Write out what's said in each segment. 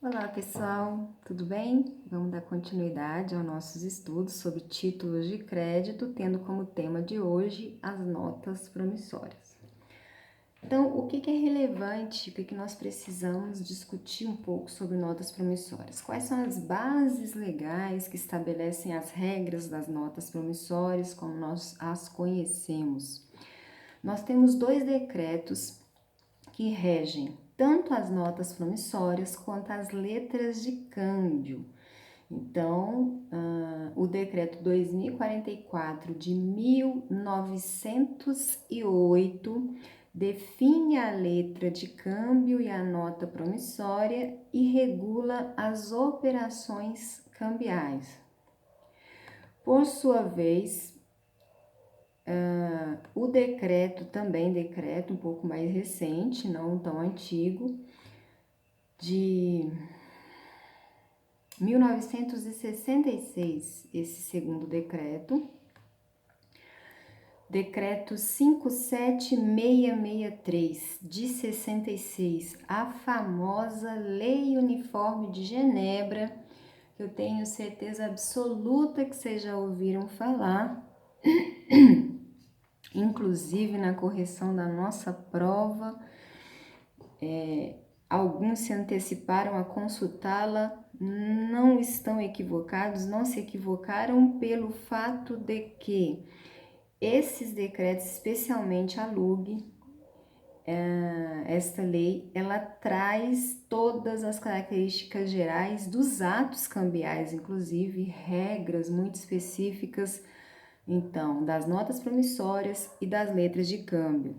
Olá pessoal, tudo bem? Vamos dar continuidade aos nossos estudos sobre títulos de crédito, tendo como tema de hoje as notas promissórias. Então, o que é relevante, o que nós precisamos discutir um pouco sobre notas promissórias? Quais são as bases legais que estabelecem as regras das notas promissórias, como nós as conhecemos? Nós temos dois decretos que regem tanto as notas promissórias quanto as letras de câmbio. Então, o decreto 2044 de 1908 define a letra de câmbio e a nota promissória e regula as operações cambiais. Por sua vez, o decreto, também decreto um pouco mais recente, não tão antigo, de 1966, esse segundo decreto, decreto 57663 de 66, a famosa Lei Uniforme de Genebra, que eu tenho certeza absoluta que vocês já ouviram falar, inclusive na correção da nossa prova, alguns se anteciparam a consultá-la, não estão equivocados, não se equivocaram pelo fato de que esses decretos, especialmente a LUG, esta lei, ela traz todas as características gerais dos atos cambiais, inclusive regras muito específicas, então, das notas promissórias e das letras de câmbio.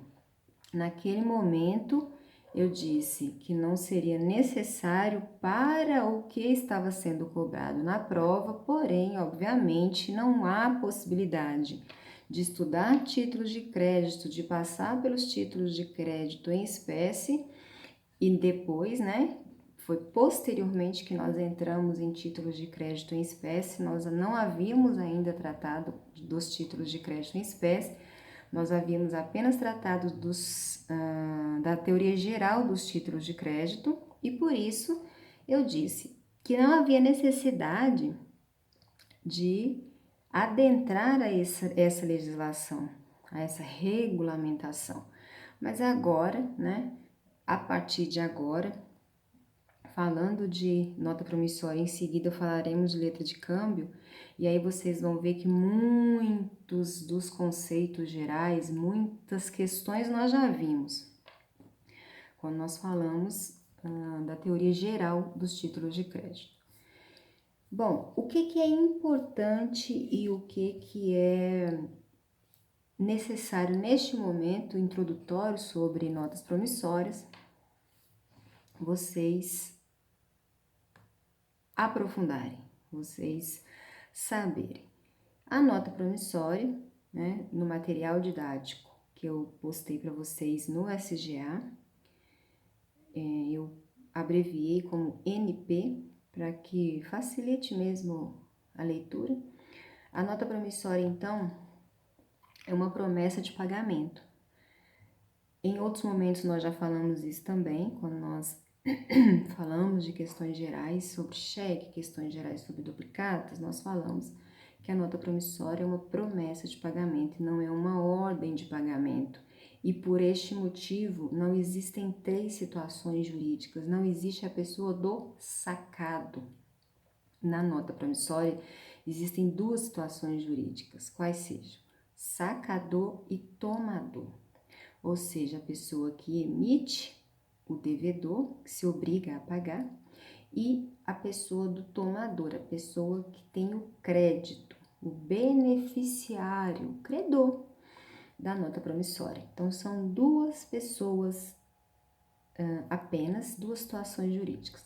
Naquele momento, eu disse que não seria necessário para o que estava sendo cobrado na prova, porém, obviamente, não há possibilidade de estudar títulos de crédito, de passar pelos títulos de crédito em espécie e depois, foi posteriormente que nós entramos em títulos de crédito em espécie, nós não havíamos ainda tratado dos títulos de crédito em espécie, nós havíamos apenas tratado da teoria geral dos títulos de crédito e por isso eu disse que não havia necessidade de adentrar a essa legislação, a essa regulamentação. Mas agora, a partir de agora, falando de nota promissória, em seguida falaremos de letra de câmbio, e aí vocês vão ver que muitos dos conceitos gerais, muitas questões nós já vimos, quando nós falamos da teoria geral dos títulos de crédito. Bom, o que é importante e o que é necessário neste momento introdutório sobre notas promissórias, vocês aprofundarem, vocês saberem. A nota promissória, no material didático que eu postei para vocês no SGA, eu abreviei como NP para que facilite mesmo a leitura. A nota promissória, então, é uma promessa de pagamento. Em outros momentos nós já falamos isso também, quando nós falamos de questões gerais sobre cheque, questões gerais sobre duplicatas, nós falamos que a nota promissória é uma promessa de pagamento e não é uma ordem de pagamento. E por este motivo não existem três situações jurídicas, não existe a pessoa do sacado. Na nota promissória existem duas situações jurídicas, quais sejam sacador e tomador, ou seja, a pessoa que emite o devedor, que se obriga a pagar, e a pessoa do tomador, a pessoa que tem o crédito, o beneficiário, o credor da nota promissória. Então, são duas pessoas apenas, duas situações jurídicas.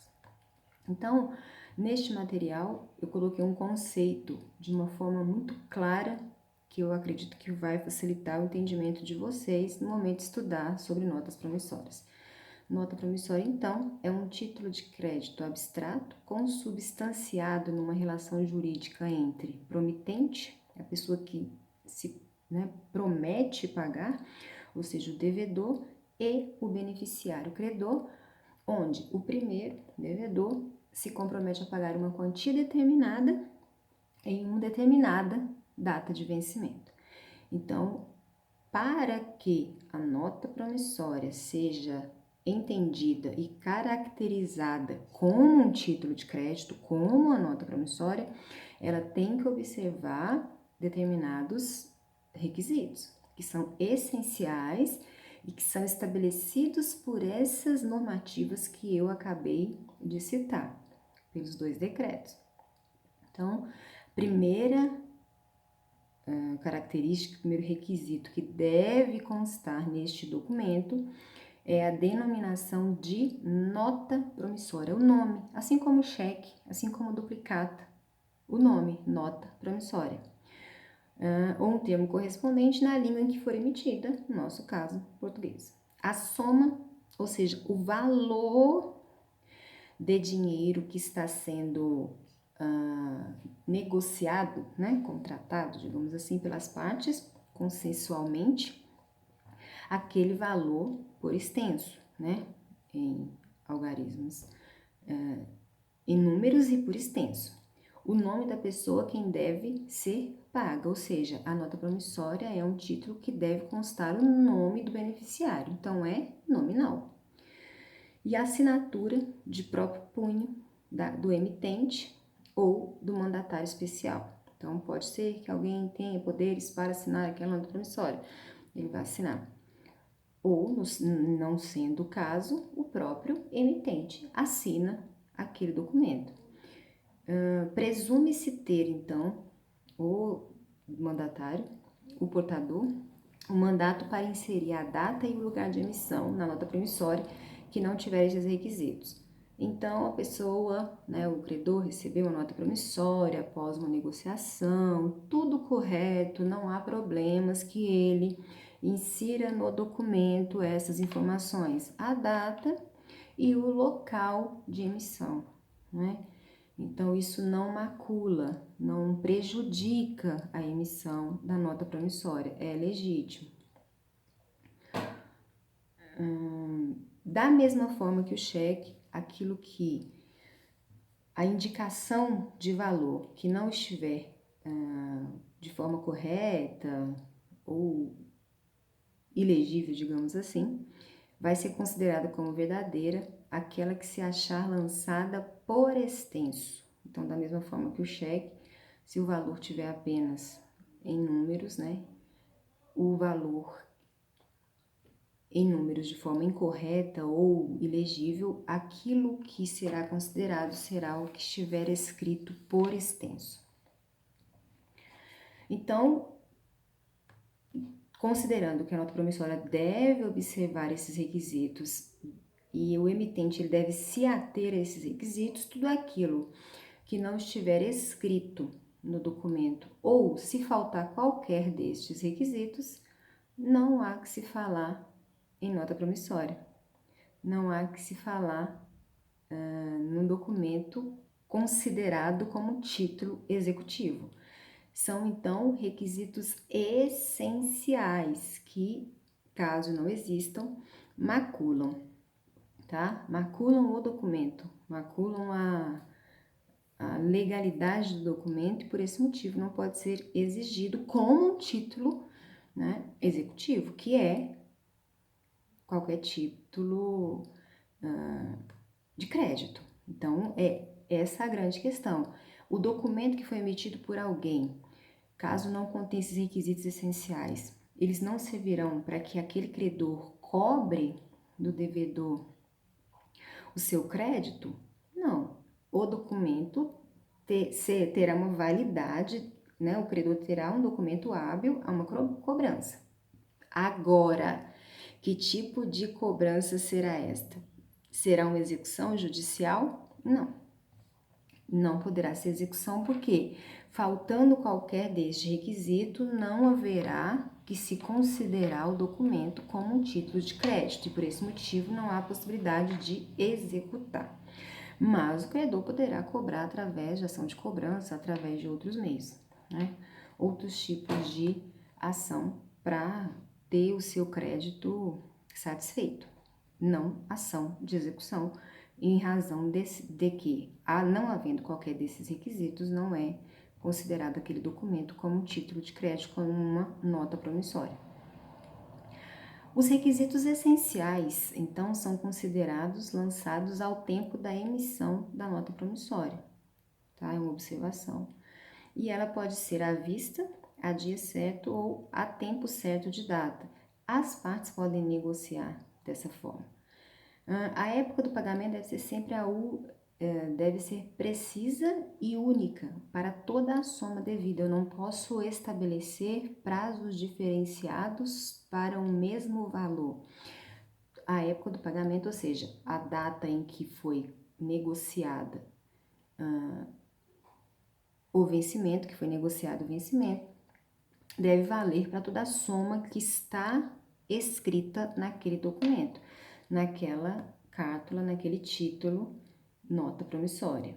Então, neste material, eu coloquei um conceito de uma forma muito clara, que eu acredito que vai facilitar o entendimento de vocês no momento de estudar sobre notas promissórias. Nota promissória, então, é um título de crédito abstrato consubstanciado numa relação jurídica entre promitente, a pessoa que se promete pagar, ou seja, o devedor, e o beneficiário, o credor, onde o primeiro devedor se compromete a pagar uma quantia determinada em uma determinada data de vencimento. Então, para que a nota promissória seja entendida e caracterizada como um título de crédito, como uma nota promissória, ela tem que observar determinados requisitos que são essenciais e que são estabelecidos por essas normativas que eu acabei de citar, pelos 2 decretos. Então, primeira característica, primeiro requisito que deve constar neste documento é a denominação de nota promissória, o nome, assim como o cheque, assim como duplicata, o nome, nota promissória. Ou um termo correspondente na língua em que for emitida, no nosso caso, português. A soma, ou seja, o valor de dinheiro que está sendo negociado, né, contratado, digamos assim, pelas partes, consensualmente, aquele valor por extenso, né, em algarismos, em números e por extenso. O nome da pessoa quem deve ser paga, ou seja, a nota promissória é um título que deve constar o nome do beneficiário, então é nominal. E a assinatura de próprio punho do emitente ou do mandatário especial. Então, pode ser que alguém tenha poderes para assinar aquela nota promissória, ele vai assinar. Ou, não sendo o caso, o próprio emitente assina aquele documento. Presume-se ter, então, o mandatário, o portador, o mandato para inserir a data e o lugar de emissão na nota promissória que não tiver esses requisitos. Então, a pessoa, né, o credor recebeu uma nota promissória após uma negociação, tudo correto, não há problemas que ele insira no documento essas informações, a data e o local de emissão, né? Então, isso não macula, não prejudica a emissão da nota promissória, é legítimo. Da mesma forma que o cheque, aquilo que a indicação de valor que não estiver de forma correta ou ilegível, digamos assim, vai ser considerada como verdadeira aquela que se achar lançada por extenso. Então, da mesma forma que o cheque, se o valor tiver apenas em números, né, o valor em números de forma incorreta ou ilegível, aquilo que será considerado será o que estiver escrito por extenso. Então, considerando que a nota promissória deve observar esses requisitos e o emitente ele deve se ater a esses requisitos, tudo aquilo que não estiver escrito no documento ou se faltar qualquer destes requisitos, não há que se falar em nota promissória. Não há que se falar num documento considerado como título executivo. São, então, requisitos essenciais que, caso não existam, maculam, tá? Maculam o documento, maculam a legalidade do documento e, por esse motivo, não pode ser exigido como um título, né, executivo, que é qualquer título de crédito. Então, é essa a grande questão. O documento que foi emitido por alguém, caso não contenha esses requisitos essenciais, eles não servirão para que aquele credor cobre do devedor o seu crédito? Não. O documento terá uma validade, né? O credor terá um documento hábil a uma cobrança. Agora, que tipo de cobrança será esta? Será uma execução judicial? Não. Não poderá ser execução porque, faltando qualquer deste requisito, não haverá que se considerar o documento como um título de crédito e, por esse motivo, não há possibilidade de executar. Mas o credor poderá cobrar através de ação de cobrança, através de outros meios, né? Outros tipos de ação para ter o seu crédito satisfeito. não ação de execução, em razão de que, não havendo qualquer desses requisitos, não é considerado aquele documento como título de crédito, como uma nota promissória. Os requisitos essenciais, então, são considerados lançados ao tempo da emissão da nota promissória, tá? É uma observação. E ela pode ser à vista, a dia certo ou a tempo certo de data. As partes podem negociar dessa forma. A época do pagamento deve ser sempre deve ser precisa e única para toda a soma devida. Eu não posso estabelecer prazos diferenciados para o mesmo valor. A época do pagamento, ou seja, a data em que foi negociada o vencimento, que foi negociado o vencimento, deve valer para toda a soma que está escrita naquele documento, naquela cártula, naquele título, nota promissória.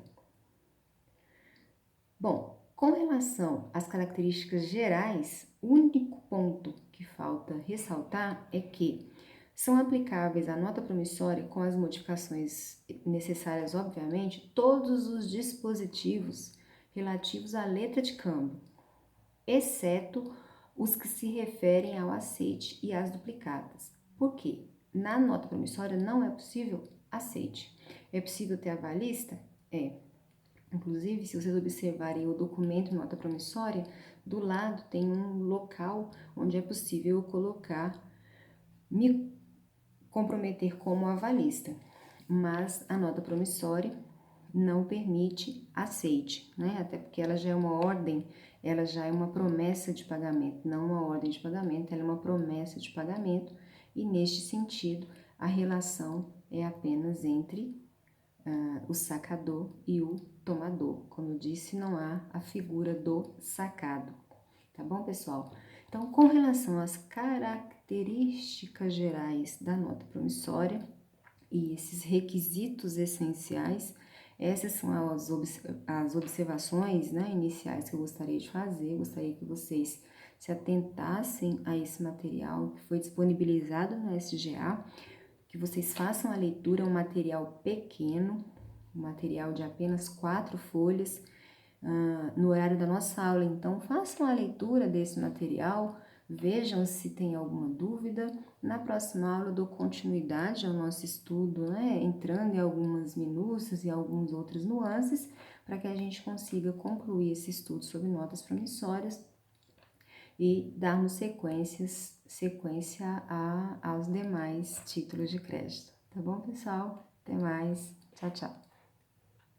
Bom, com relação às características gerais, o único ponto que falta ressaltar é que são aplicáveis à nota promissória, com as modificações necessárias, obviamente, todos os dispositivos relativos à letra de câmbio, exceto os que se referem ao aceite e às duplicadas. Por quê? Na nota promissória não é possível aceite. É possível ter avalista? É. Inclusive, se vocês observarem o documento nota promissória, do lado tem um local onde é possível me comprometer como avalista, mas a nota promissória não permite aceite, né? Até porque ela já é uma ordem, ela já é uma promessa de pagamento, não uma ordem de pagamento, ela é uma promessa de pagamento, e neste sentido a relação é apenas entre o sacador e o tomador. Como eu disse, não há a figura do sacado, tá bom, pessoal? Então, com relação às características gerais da nota promissória e esses requisitos essenciais, essas são as observações, né, iniciais que eu gostaria de fazer. Eu gostaria que vocês se atentassem a esse material que foi disponibilizado no SGA, que vocês façam a leitura, um material pequeno, um material de apenas 4 folhas, no horário da nossa aula. Então, façam a leitura desse material, vejam se tem alguma dúvida. Na próxima aula eu dou continuidade ao nosso estudo, né, entrando em algumas minúcias e algumas outras nuances, para que a gente consiga concluir esse estudo sobre notas promissórias e darmos sequência aos demais títulos de crédito. Tá bom, pessoal? Até mais. Tchau, tchau.